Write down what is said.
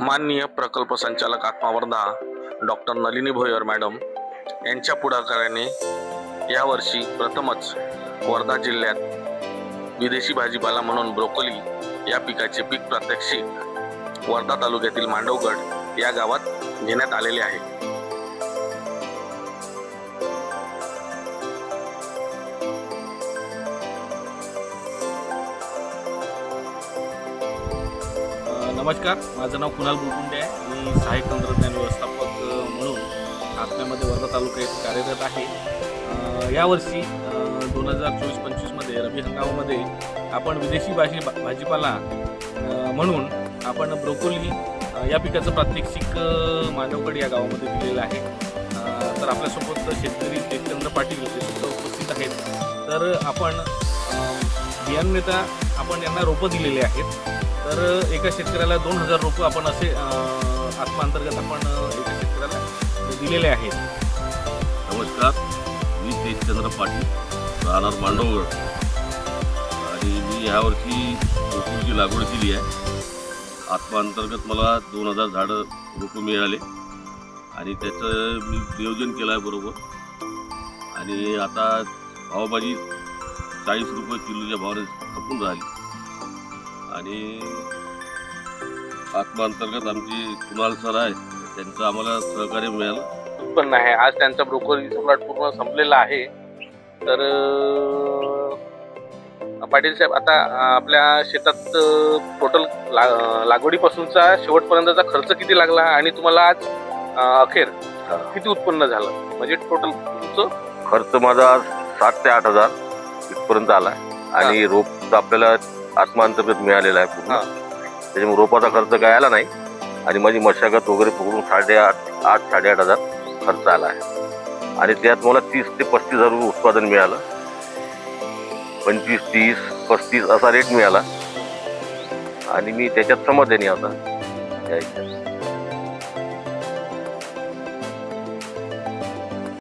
माननीय प्रकल्प संचालक आत्मा वर्धा डॉक्टर नलिनी भोयर मॅडम यांच्या पुढाकाराने यावर्षी प्रथमच वर्धा जिल्ह्यात विदेशी भाजीपाला म्हणून ब्रोकोली या पिकाचे पीक प्रात्यक्षिक वर्धा तालुक्यातील मांडवगड या गावात घेण्यात आलेले आहे। नमस्कार, माझं नाव कुणाल बुलकुंडे आहे। मी सहाय्यक तंत्रज्ञान व्यवस्थापक म्हणून आत्म्यामध्ये वर्धा तालुक्यात कार्यरत आहे। यावर्षी 2024-25 मध्ये रब्बी हंगामामध्ये आपण विदेशी भाजीपाला म्हणून आपण ब्रोकोली या पिकाचं प्रात्यक्षिक मांडवगड या गावामध्ये दिलेलं आहे। तर आपल्यासोबत शेतकरी तेजचंद्र पाटील हे सुद्धा उपस्थित आहेत। तर आपण बियाण नेता आपण यांना रोपं दिलेली आहेत। तर एका शेतकऱ्याला 2000 रोपं आपण असे आत्मा अंतर्गत आपण एका शेतकऱ्याला दिलेले आहेत। नमस्कार, मी तेजचंद्र पाटील, राहणार मांडवगड, आणि मी यावर्षी ब्रोकोलीची लागवड केली आहे। आत्मा अंतर्गत मला 2000 झाडं रोपं मिळाले आणि त्याचं मी नियोजन केलं आहे बरोबर। आणि आता भावभाजी 40 रुपये किलोच्या भावाने खपून राहिली। आणि आत्मा अंतर्गत आमची कुणाल सर आहे, त्यांचं आम्हाला सहकार्य मिळालं। उत्पन्न आहे आज त्यांचा ब्रोकोलीचा प्लॉट पूर्ण संपलेला आहे। तर पाटील साहेब, आता आपल्या शेतात टोटल लागवडीपासूनचा शेवटपर्यंतचा खर्च किती लागला आणि तुम्हाला आज अखेर किती उत्पन्न झालं? म्हणजे टोटल तुमचं खर्च माझा 7 ते 8 हजार इथपर्यंत आला आणि रोप आपल्याला आत्मा अंतर्गत मिळालेला आहे पूर्ण। त्याच्यामुळे रोपाचा खर्च काय आला नाही आणि माझी मशागत वगैरे पकडून 8.5 हजार खर्च आला आहे। आणि त्यात मला 30 ते 35 हजार रुपये उत्पादन मिळालं। 25, 30, 35 असा रेट मिळाला आणि मी त्याच्यात समाधानी होता।